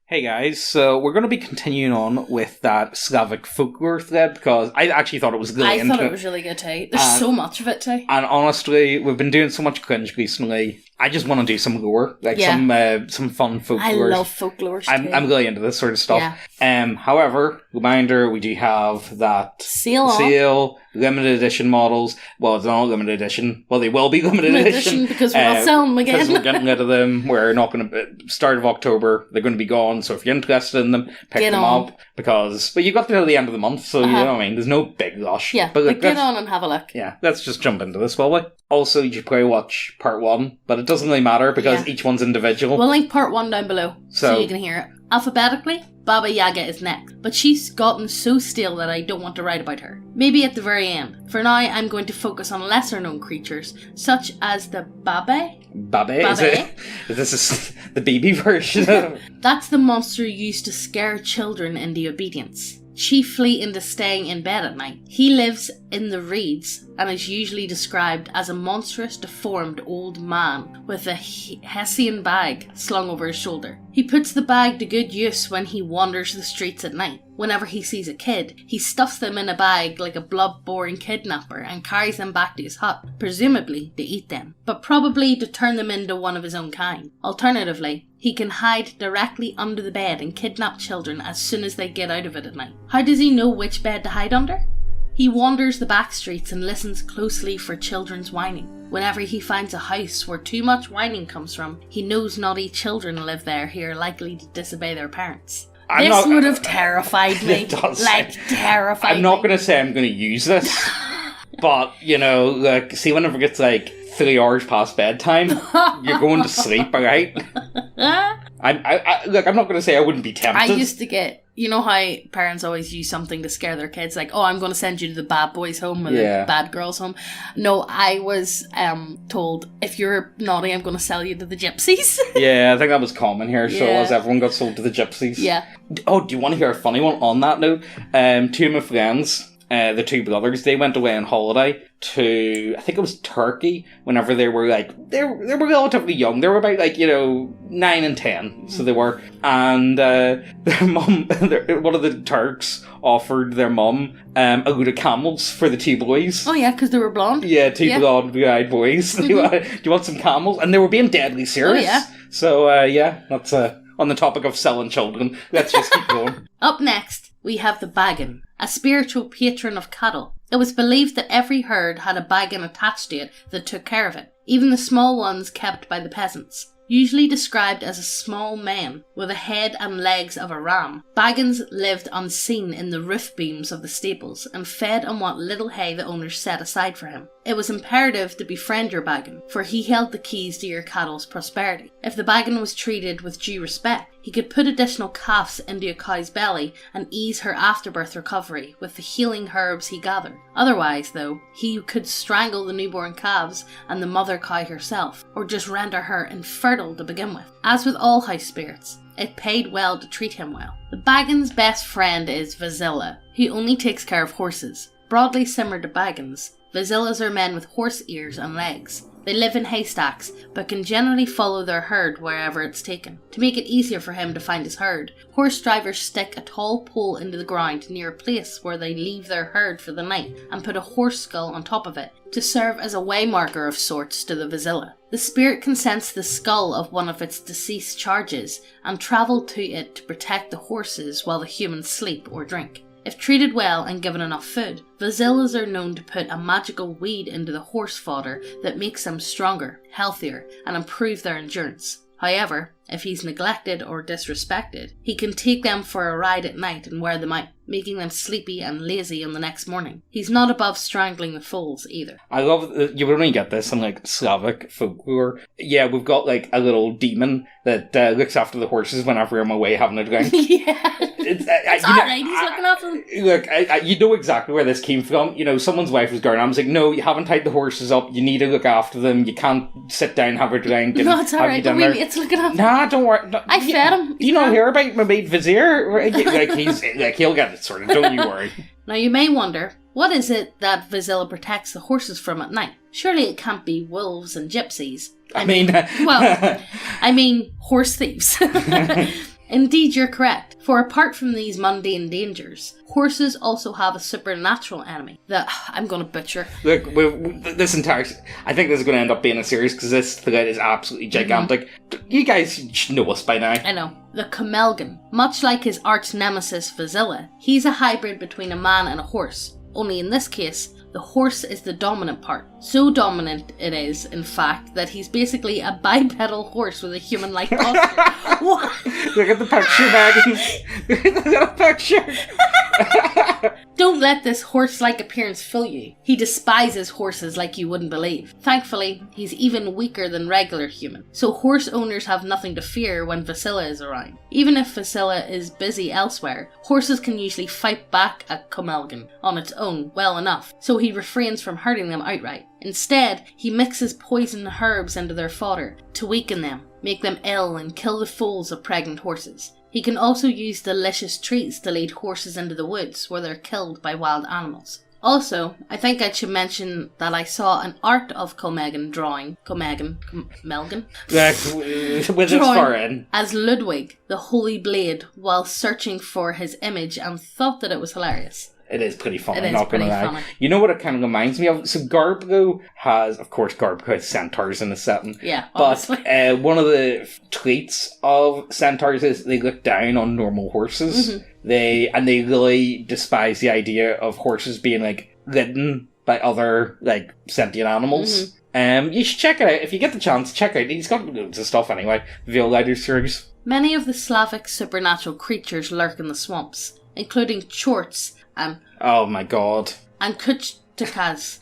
Hey guys, so we're going to be continuing on with that Slavic folklore thread because I actually thought it was really I thought it was really good too. There's so much of it too. And honestly, we've been doing so much cringe recently. I just want to do some lore, like some fun folklore. I love folklore too. I'm really into this sort of stuff. Yeah. However, reminder, we do have that sale, limited edition models. Well, it's not limited edition. Well, they will be limited edition because we're not selling them again. Because we're getting rid of them. We're not going to start of October. They're going to be gone. So if you're interested in them, pick them up but you've got to know the end of the month, so you know what I mean. There's no big rush. Yeah, but get on and have a look. Yeah, let's just jump into this, will we? Also, you should probably watch part 1, but it doesn't really matter because each one's individual. We'll link part 1 down below so you can hear it. Alphabetically, Baba Yaga is next, but she's gotten so stale that I don't want to write about her. Maybe at the very end. For now, I'm going to focus on lesser known creatures, such as the Babe? Is this the BB version? That's the monster used to scare children into obedience, chiefly into staying in bed at night. He lives in the reeds and is usually described as a monstrous, deformed old man with a Hessian bag slung over his shoulder. He puts the bag to good use when he wanders the streets at night. Whenever he sees a kid, he stuffs them in a bag like a blood-boring kidnapper and carries them back to his hut, presumably to eat them, but probably to turn them into one of his own kind. Alternatively, he can hide directly under the bed and kidnap children as soon as they get out of it at night. How does he know which bed to hide under? He wanders the back streets and listens closely for children's whining. Whenever he finds a house where too much whining comes from, he knows naughty children live there who are likely to disobey their parents. This would have terrified me. It does. Terrified me. I'm not going to say I'm going to use this, but, see, whenever it gets 3 hours past bedtime, you're going to sleep, alright? I'm not going to say I wouldn't be tempted. I used to get, you know how parents always use something to scare their kids, like, oh, I'm going to send you to the bad boys' home or the bad girls' home. No, I was told, if you're naughty, I'm going to sell you to the gypsies. Yeah, I think that was common here, so as everyone got sold to the gypsies. Yeah. Oh, do you want to hear a funny one on that note? 2 of my friends, the 2 brothers, they went away on holiday to, I think it was Turkey, whenever they were they were relatively young. They were about 9 and 10, so they were. And their mum, one of the Turks offered their mum a load of camels for the 2 boys. Oh yeah, because they were blonde. Yeah, 2 blonde, blue-eyed boys. Do you want some camels? And they were being deadly serious. Oh yeah. So that's on the topic of selling children. Let's just keep going. Up next, we have the Bagan, a spiritual patron of cattle. It was believed that every herd had a Bagan attached to it that took care of it, even the small ones kept by the peasants. Usually described as a small man with a head and legs of a ram, Bagans lived unseen in the roof beams of the stables and fed on what little hay the owners set aside for him. It was imperative to befriend your Bagan, for he held the keys to your cattle's prosperity. If the Bagan was treated with due respect, he could put additional calves into a cow's belly and ease her afterbirth recovery with the healing herbs he gathered. Otherwise, though, he could strangle the newborn calves and the mother cow herself, or just render her infertile to begin with. As with all house spirits, it paid well to treat him well. The Bagan's best friend is Vazilla, who only takes care of horses. Broadly similar to Bagans, Vazillas are men with horse ears and legs. They live in haystacks, but can generally follow their herd wherever it's taken. To make it easier for him to find his herd, horse drivers stick a tall pole into the ground near a place where they leave their herd for the night and put a horse skull on top of it to serve as a waymarker of sorts to the Vazilla. The spirit can sense the skull of one of its deceased charges and travel to it to protect the horses while the humans sleep or drink. If treated well and given enough food, Vazillas are known to put a magical weed into the horse fodder that makes them stronger, healthier, and improve their endurance. However, if he's neglected or disrespected, he can take them for a ride at night and wear them out, making them sleepy and lazy on the next morning. He's not above strangling the foals either. I love that you would only get this in Slavic folklore. Yeah, we've got a little demon that looks after the horses whenever I'm away having a drink. Yeah. It's alright, he's looking after them. Look, you know exactly where this came from. Someone's wife was going, I was like, no, you haven't tied the horses up, you need to look after them, you can't sit down, have a drink, and no, it's alright, but really, it's looking after them. Nah, don't worry. No, I fed him. Do you not hear about my mate Vizier? He'll get it sorted, don't you worry. Now you may wonder, what is it that Vazilla protects the horses from at night? Surely it can't be wolves and gypsies. I mean, horse thieves. Indeed, you're correct, for apart from these mundane dangers, horses also have a supernatural enemy that I'm going to butcher. Look, this entire... I think this is going to end up being a series because this thread is absolutely gigantic. You guys should know us by now. I know. The Camelgan. Much like his arch nemesis Vasilla, he's a hybrid between a man and a horse. Only in this case, the horse is the dominant part. So dominant it is, in fact, that he's basically a bipedal horse with a human-like posture. What? Look at the picture, Megan. Look at the picture. Don't let this horse-like appearance fool you. He despises horses like you wouldn't believe. Thankfully, he's even weaker than regular human, so horse owners have nothing to fear when Vasilla is around. Even if Vasilla is busy elsewhere, horses can usually fight back at Camelgan on its own well enough, so he refrains from hurting them outright. Instead, he mixes poison herbs into their fodder to weaken them, make them ill and kill the foals of pregnant horses. He can also use delicious treats to lead horses into the woods where they're killed by wild animals. Also, I think I should mention that I saw an art of Camelgan drawing, Camelgan? With its forehead. As Ludwig, the Holy Blade, while searching for his image and thought that it was hilarious. It is pretty funny, It is not gonna pretty lie. funny. You know what it kind of reminds me of? So Garbgo has, of course, Garbgo has centaurs in the setting. Yeah, but obviously. one of the traits of centaurs is they look down on normal horses. Mm-hmm. They really despise the idea of horses being like ridden by other like sentient animals. Mm-hmm. You should check it out if you get the chance. Check it out. He's got loads of stuff anyway. Violator series. Many of the Slavic supernatural creatures lurk in the swamps, including chorts and Oh my god. kuchtakas.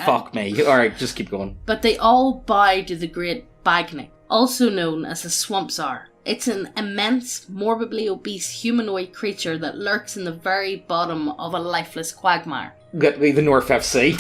Fuck me. Alright, just keep going. But they all bow to the great Bannock, also known as the Swamp Czar. It's an immense, morbidly obese humanoid creature that lurks in the very bottom of a lifeless quagmire. Literally the North FC.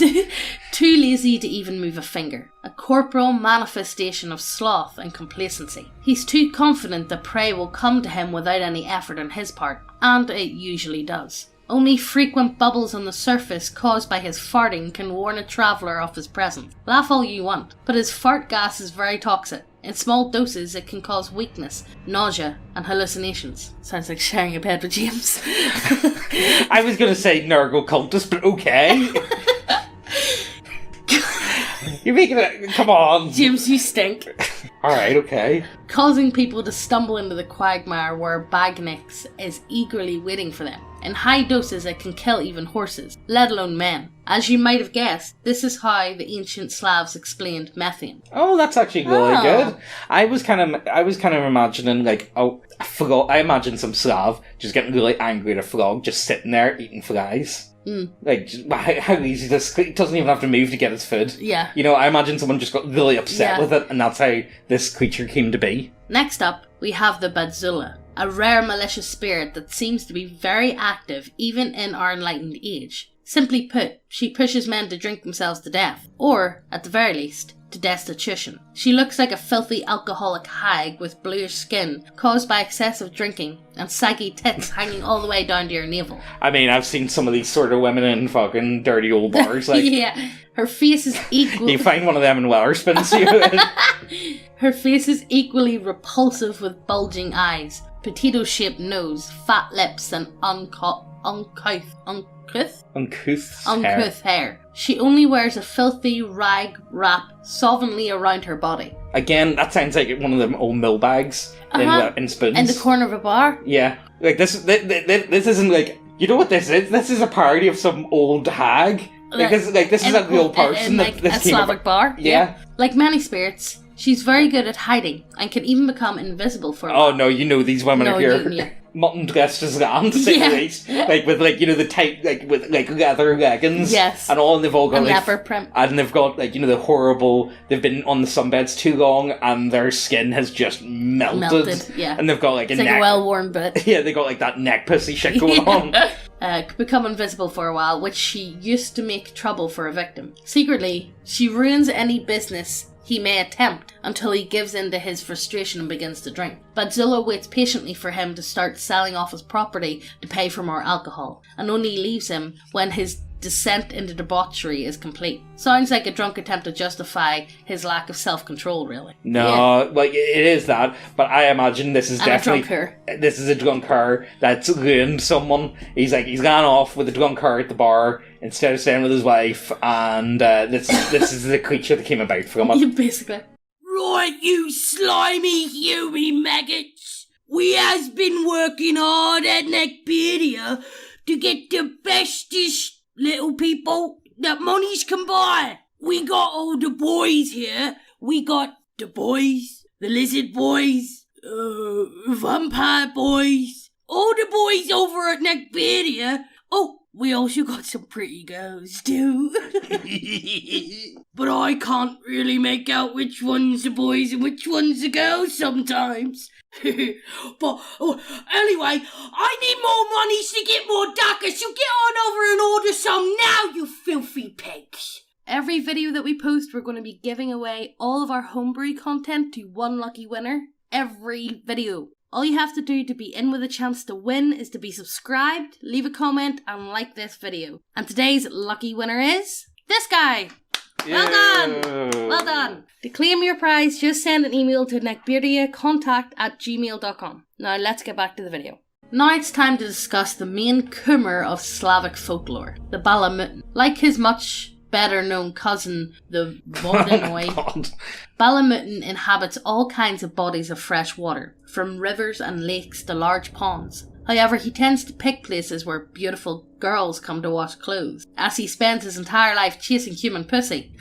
Too lazy to even move a finger. A corporal manifestation of sloth and complacency. He's too confident that prey will come to him without any effort on his part, and it usually does. Only frequent bubbles on the surface caused by his farting can warn a traveller of his presence. Laugh all you want, but his fart gas is very toxic. In small doses, it can cause weakness, nausea, and hallucinations. Sounds like sharing a bed with James. I was going to say Nurgle cultist, but okay. You're making it... Come on. James, you stink. Alright, okay. Causing people to stumble into the quagmire where Bagnex is eagerly waiting for them. In high doses, it can kill even horses, let alone men. As you might have guessed, this is how the ancient Slavs explained methane. Oh, that's actually really good. I was kind of imagining like a frog. I imagine some Slav just getting really angry at a frog, just sitting there eating flies. Like, how easy this... It doesn't even have to move to get its food. Yeah. You know, I imagine someone just got really upset with it, and that's how this creature came to be. Next up, we have the Badzula, a rare malicious spirit that seems to be very active even in our enlightened age. Simply put, she pushes men to drink themselves to death, or, at the very least, to destitution. She looks like a filthy alcoholic hag with bluish skin caused by excessive drinking and saggy tits hanging all the way down to her navel. I mean, I've seen some of these sort of women in fucking dirty old bars. Like, yeah, her face is equal. You find one of them in Wellerspan. Her face is equally repulsive with bulging eyes, potato-shaped nose, fat lips, and uncouth hair. She only wears a filthy rag wrap sovereignly around her body. Again, that sounds like one of them old mill bags in spoons. In the corner of a bar? Yeah. Like, this isn't like... You know what this is? This is a parody of some old hag. Because, like, this is a real person. In like, a Slavic bar? Yeah. Like many spirits, she's very good at hiding and can even become invisible for a while. Oh, no, you know these women are here. Mutton dressed as lamb, to say the least. Like, with, like, you know, the tight, like, with, like, leather leggings. Yes. And all, and they've all got, and like... leopard print. And they've got, like, you know, the horrible... They've been on the sunbeds too long, and their skin has just melted. Yeah. And they've got, like, it's like a well-worn bit. Yeah, they got, like, that neck pussy shit going on. Could become invisible for a while, which she used to make trouble for a victim. Secretly, she ruins any business he may attempt until he gives in to his frustration and begins to drink. Badzilla waits patiently for him to start selling off his property to pay for more alcohol, and only leaves him when his descent into debauchery is complete. Sounds like a drunk attempt to justify his lack of self-control, really. No, like, it is that, but I imagine this is this is a drunker that's ruined someone. He's gone off with a drunker at the bar instead of staying with his wife, and this is the creature that came about from it. Yeah, basically. Right, you slimy human maggots. We has been working hard at Neckbeardia to get the bestest little people that monies can buy. We got all the boys here. We got the boys, the lizard boys, vampire boys, all the boys over at Neckbeardia. Oh, we also got some pretty girls too. But I can't really make out which one's the boys and which one's the girls sometimes. But anyway, I need more monies to get more daggers, so get on over and order some now, you filthy pigs. Every video that we post, we're going to be giving away all of our homebrew content to one lucky winner. Every video. All you have to do to be in with a chance to win is to be subscribed, leave a comment, and like this video. And today's lucky winner is this guy. Well done! Well done! To claim your prize, just send an email to neckbeardiacontact@gmail.com. Now let's get back to the video. Now it's time to discuss the main coomer of Slavic folklore, the Bala. Like his much better known cousin, the Vodanoy, Bala inhabits all kinds of bodies of fresh water, from rivers and lakes to large ponds. However, he tends to pick places where beautiful girls come to wash clothes, as he spends his entire life chasing human pussy.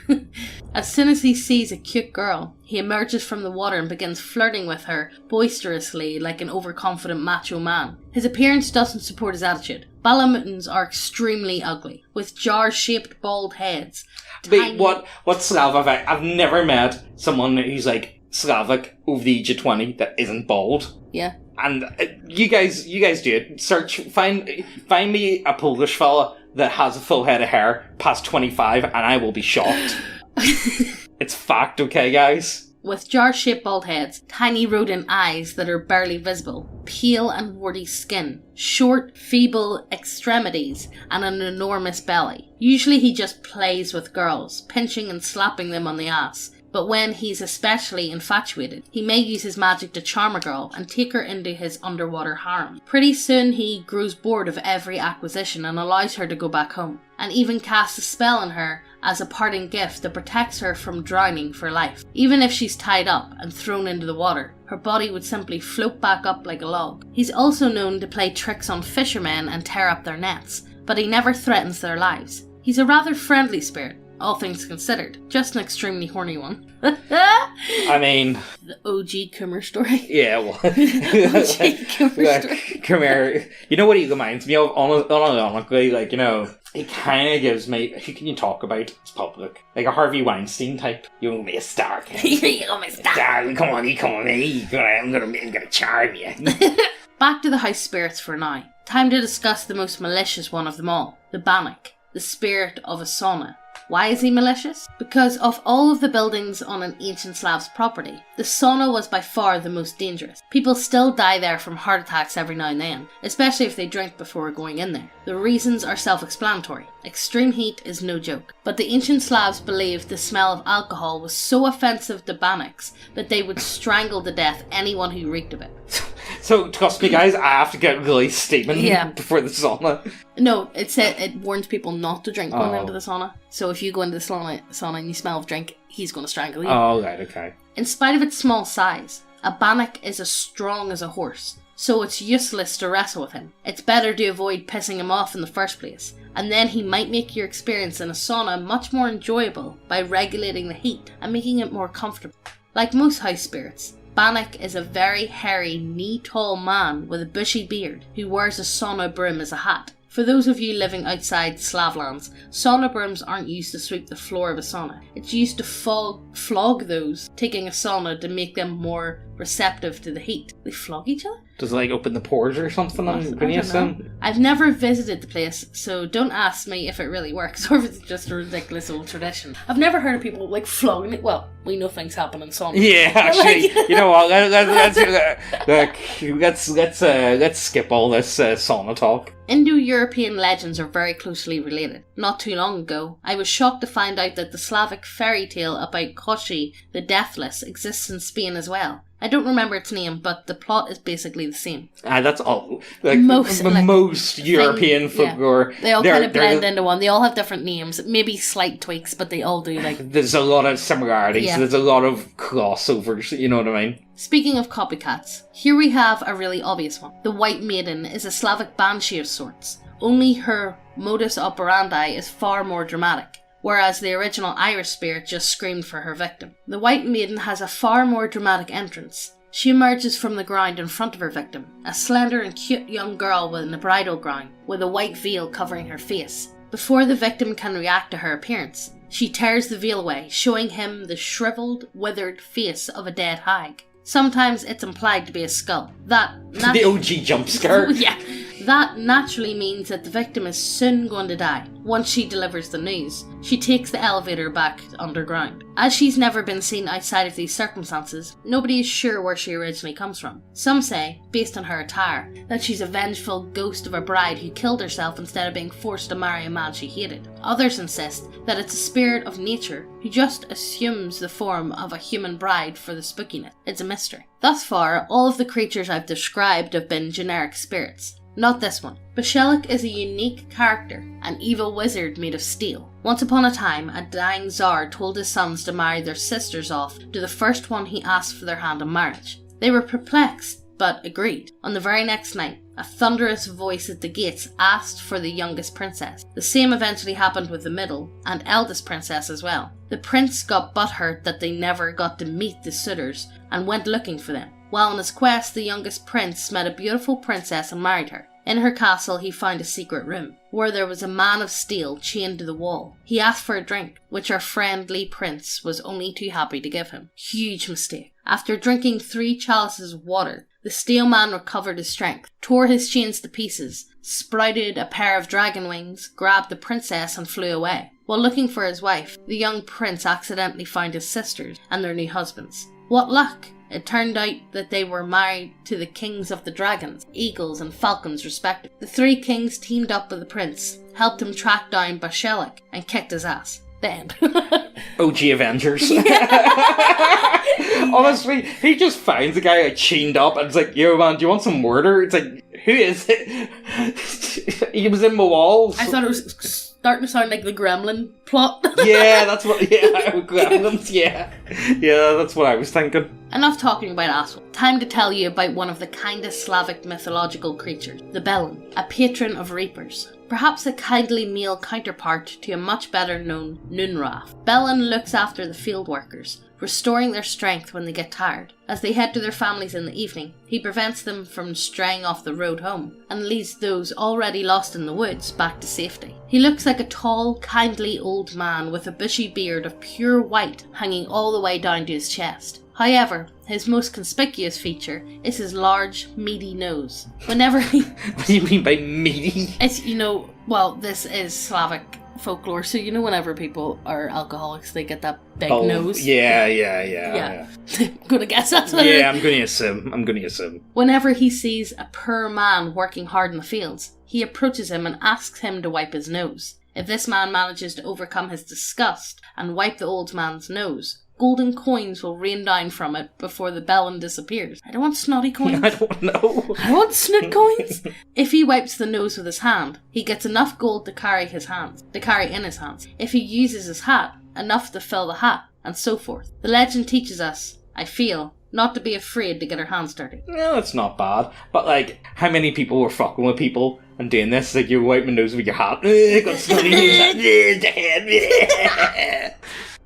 As soon as he sees a cute girl, he emerges from the water and begins flirting with her boisterously like an overconfident macho man. His appearance doesn't support his attitude. Balamutins are extremely ugly, with jar-shaped bald heads. Wait, what's Slavic? I've never met someone who's like Slavic over the age of 20 that isn't bald. Yeah. And you guys do it. Search, find me a Polish fella that has a full head of hair past 25, and I will be shocked. It's fact, okay, guys? With jar-shaped bald heads, tiny rodent eyes that are barely visible, pale and warty skin, short, feeble extremities, and an enormous belly. Usually he just plays with girls, pinching and slapping them on the ass. But when he's especially infatuated, he may use his magic to charm a girl and take her into his underwater harem. Pretty soon he grows bored of every acquisition and allows her to go back home, and even casts a spell on her as a parting gift that protects her from drowning for life. Even if she's tied up and thrown into the water, her body would simply float back up like a log. He's also known to play tricks on fishermen and tear up their nets, but he never threatens their lives. He's a rather friendly spirit, all things considered. Just an extremely horny one. I mean... The OG Coomer story. Yeah, well... OG Coomer story. Come here. You know what he reminds me of? Honestly, like, you know, he kind of gives me... Who can you talk about? It's public. Like a Harvey Weinstein type. You owe me a star. You owe me a star. Come on me. I'm gonna charm you. Back to the house spirits for now. Time to discuss the most malicious one of them all. The Bannock. The spirit of a sauna. Why is he malicious? Because of all of the buildings on an ancient Slav's property, the sauna was by far the most dangerous. People still die there from heart attacks every now and then, especially if they drink before going in there. The reasons are self-explanatory. Extreme heat is no joke. But the ancient Slavs believed the smell of alcohol was so offensive to Bannocks that they would strangle to death anyone who reeked of it. So, trust me guys, I have to get really steaming before the sauna. No, it warns people not to drink going into the sauna. So if you go into the sauna and you smell of drink, he's going to strangle you. Oh, right, okay. In spite of its small size, a Bannock is as strong as a horse, so it's useless to wrestle with him. It's better to avoid pissing him off in the first place, and then he might make your experience in a sauna much more enjoyable by regulating the heat and making it more comfortable. Like most house spirits, Bannock is a very hairy, knee-tall man with a bushy beard who wears a sauna broom as a hat. For those of you living outside Slavlands, sauna brooms aren't used to sweep the floor of a sauna. It's used to flog those taking a sauna to make them more receptive to the heat. They flog each other? Does it like open the pores or something? I've never visited the place, so don't ask me if it really works or if it's just a ridiculous old tradition. I've never heard of people like flogging it. Well, we know things happen in saunas. Yeah, actually, you know what? Let's skip all this sauna talk. Indo-European legends are very closely related. Not too long ago, I was shocked to find out that the Slavic fairy tale about Koshi the Deathless exists in Spain as well. I don't remember its name, but the plot is basically the same. That's all. Like, Most European folklore. Yeah. They all kind of blend into one. They all have different names, maybe slight tweaks, but they all do. There's a lot of similarities. Yeah. There's a lot of crossovers, you know what I mean? Speaking of copycats, here we have a really obvious one. The White Maiden is a Slavic banshee of sorts, only her modus operandi is far more dramatic, whereas the original Irish spirit just screamed for her victim. The White Maiden has a far more dramatic entrance. She emerges from the ground in front of her victim, a slender and cute young girl within a bridal gown, with a white veil covering her face. Before the victim can react to her appearance, she tears the veil away, showing him the shriveled, withered face of a dead hag. Sometimes it's implied to be a skull. The OG jump scare. Yeah. That naturally means that the victim is soon going to die. Once she delivers the news, she takes the elevator back underground. As she's never been seen outside of these circumstances, nobody is sure where she originally comes from. Some say, based on her attire, that she's a vengeful ghost of a bride who killed herself instead of being forced to marry a man she hated. Others insist that it's a spirit of nature who just assumes the form of a human bride for the spookiness. It's a mystery. Thus far, all of the creatures I've described have been generic spirits. Not this one. Bashelik is a unique character, an evil wizard made of steel. Once upon a time, a dying Tsar told his sons to marry their sisters off to the first one he asked for their hand in marriage. They were perplexed, but agreed. On the very next night, a thunderous voice at the gates asked for the youngest princess. The same eventually happened with the middle and eldest princess as well. The prince got butthurt that they never got to meet the suitors and went looking for them. While on his quest, the youngest prince met a beautiful princess and married her. In her castle, he found a secret room, where there was a man of steel chained to the wall. He asked for a drink, which our friendly prince was only too happy to give him. Huge mistake. After drinking 3 chalices of water, the steel man recovered his strength, tore his chains to pieces, sprouted a pair of dragon wings, grabbed the princess and flew away. While looking for his wife, the young prince accidentally found his sisters and their new husbands. What luck! It turned out that they were married to the kings of the dragons, eagles and falcons respectively. The 3 kings teamed up with the prince, helped him track down Bashelik, and kicked his ass. The end. OG Avengers. Honestly, he just finds a guy chained up and it's like, yo man, do you want some murder? It's like, who is it? He was in my walls. I thought it was starting to sound like the Gremlin plot. Gremlins, yeah, that's what I was thinking. Enough talking about assholes. Time to tell you about one of the kindest Slavic mythological creatures, the Bellum, a patron of reapers. Perhaps a kindly male counterpart to a much better known Nunraf. Bellum looks after the field workers, restoring their strength when they get tired. As they head to their families in the evening, he prevents them from straying off the road home and leads those already lost in the woods back to safety. He looks like a tall, kindly old man with a bushy beard of pure white hanging all the way down to his chest. However, his most conspicuous feature is his large, meaty nose. Whenever he... What do you mean by meaty? It's, this is Slavic folklore, so whenever people are alcoholics, they get that big nose. Yeah. I'm gonna guess that's what it is. I'm gonna assume. Whenever he sees a poor man working hard in the fields, he approaches him and asks him to wipe his nose. If this man manages to overcome his disgust and wipe the old man's nose, golden coins will rain down from it before the Bellum disappears. I don't want snotty coins. I don't know. I want snoot coins. If he wipes the nose with his hand, he gets enough gold to carry in his hands. If he uses his hat, enough to fill the hat, and so forth. The legend teaches us, I feel, not to be afraid to get our hands dirty. No, it's not bad. But how many people were fucking with people and doing this? Like, you wipe my nose with your hat. Got snotty nose.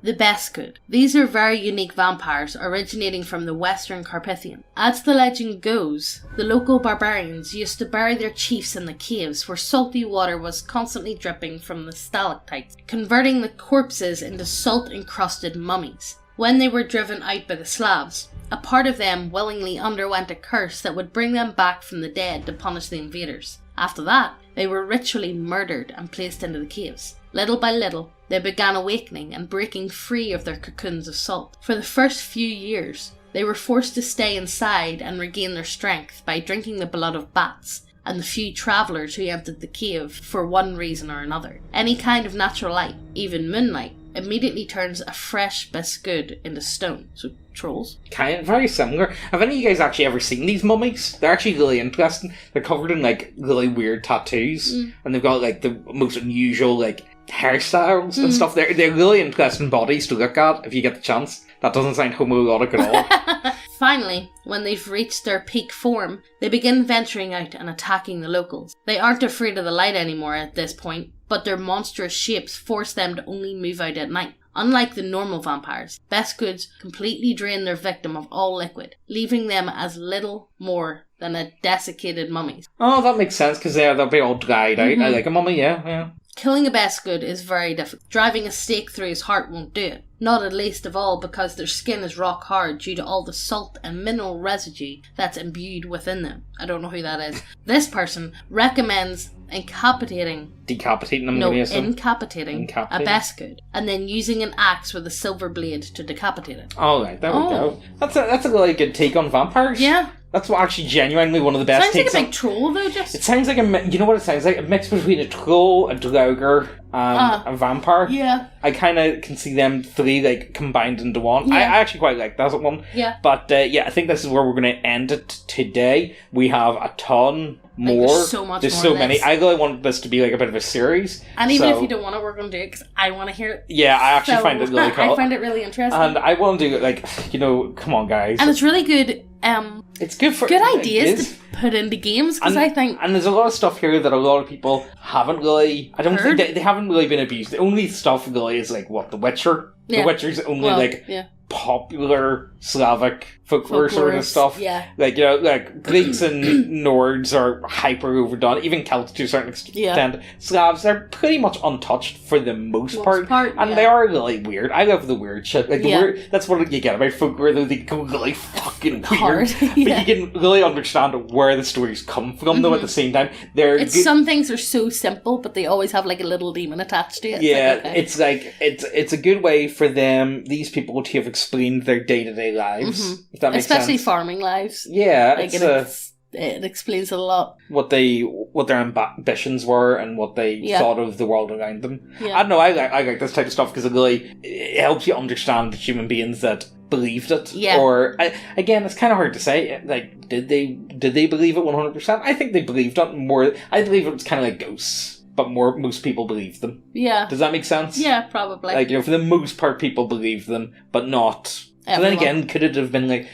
The Beskud. These are very unique vampires originating from the Western Carpathian. As the legend goes, the local barbarians used to bury their chiefs in the caves where salty water was constantly dripping from the stalactites, converting the corpses into salt-encrusted mummies. When they were driven out by the Slavs, a part of them willingly underwent a curse that would bring them back from the dead to punish the invaders. After that, they were ritually murdered and placed into the caves. Little by little, they began awakening and breaking free of their cocoons of salt. For the first few years, they were forced to stay inside and regain their strength by drinking the blood of bats, and the few travellers who entered the cave for one reason or another. Any kind of natural light, even moonlight, immediately turns a fresh biscuit into stone. So, trolls. Kind of very similar. Have any of you guys actually ever seen these mummies? They're actually really interesting. They're covered in, like, really weird tattoos, and they've got, like, the most unusual, like, hairstyles and stuff. They're really interesting bodies to look at if you get the chance. That doesn't sound homoerotic at all. Finally, when they've reached their peak form, they begin venturing out and attacking the locals. They aren't afraid of the light anymore at this point, but their monstrous shapes force them to only move out at night. Unlike the normal vampires, Beskuds completely drain their victim of all liquid, leaving them as little more than a desiccated mummies. Oh, that makes sense, because they'll be all dried out. I like a mummy, yeah. Killing a Beskud is very difficult. Driving a stake through his heart won't do it. Not at least of all because their skin is rock hard due to all the salt and mineral residue that's imbued within them. I don't know who that is. This person recommends Decapitating them. Incapitating a Beskud, and then using an axe with a silver blade to decapitate it. Alright, there we go. That's a really good take on vampires. Yeah. That's actually genuinely one of the best sounds takes. Sounds like a big troll, though, just. It sounds like you know what it sounds like? A mix between a troll, a draugr, and a vampire. Yeah. I kind of can see them three, like, combined into one. Yeah. I actually quite like that one. Yeah. But, I think this is where we're going to end it today. We have a ton more. There's so much There's more so in many. this. I really want this to be, like, a bit of a series. And even if you don't want it, we're going to do it, because I want to hear it. Yeah, I actually find it really cool. I find it really interesting. And I want to do, like, come on, guys. And it's really good. It's good for good ideas to put into games, because I think, and there's a lot of stuff here that a lot of people haven't really. I don't think they haven't really been abused. The only stuff really is like The Witcher. Yeah. The Witcher's only popular Slavic folklore sort of stuff. Yeah. Like, like Greeks and Nords are hyper overdone, even Celts to a certain extent. Yeah. Slavs, they're pretty much untouched for the most part. And they are really weird. I love the weird shit. Like, the weird, that's what you get about folklore, though. They go really fucking weird. But you can really understand where the stories come from, though, at the same time. Some things are so simple, but they always have, like, a little demon attached to it. Yeah, it's a good way for these people to have explained their day-to-day lives. If that makes Especially sense. Farming lives. Yeah, like, it explains a lot. What their ambitions were and what they thought of the world around them. Yeah. I don't know, I like this type of stuff because it helps you understand the human beings that believed it. Yeah. Or, again, it's kind of hard to say. Like, did they believe it 100%? I think they believed it more. I believe it was kind of like ghosts. But most people believe them. Yeah. Does that make sense? Yeah, probably. Like, for the most part, people believe them, but not. Everyone. So then again, could it have been like,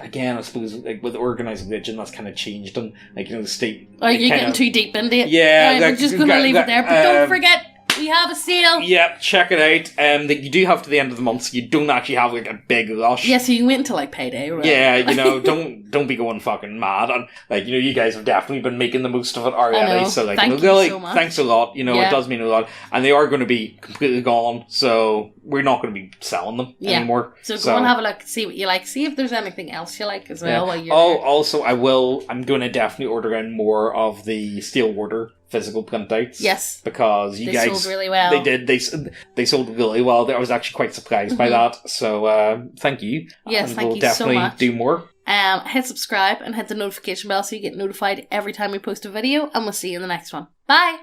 again, I suppose, like with organised religion, that's kind of changed, and like the state. Oh, you're getting too deep into it. Yeah, right, we're just going to leave it there. But don't forget, we have a sale. Yep, check it out. That you do have to the end of the month, so you don't actually have like a big rush. Yeah, so you can wait until like payday, right? Yeah, don't be going fucking mad, and like you guys have definitely been making the most of it already. So like, Thank you so much. Thanks a lot. It does mean a lot, and they are going to be completely gone. So we're not going to be selling them anymore. So go and have a look, see what you like, see if there's anything else you like as well. While you're also I'm going to definitely order in more of the Steel Warder physical printouts. Yes. Because you guys sold really well. They did. They sold really well. I was actually quite surprised by that. So thank you. Yes, and thank we'll you so definitely much. do more. Hit subscribe and hit the notification bell so you get notified every time we post a video, and we'll see you in the next one. Bye!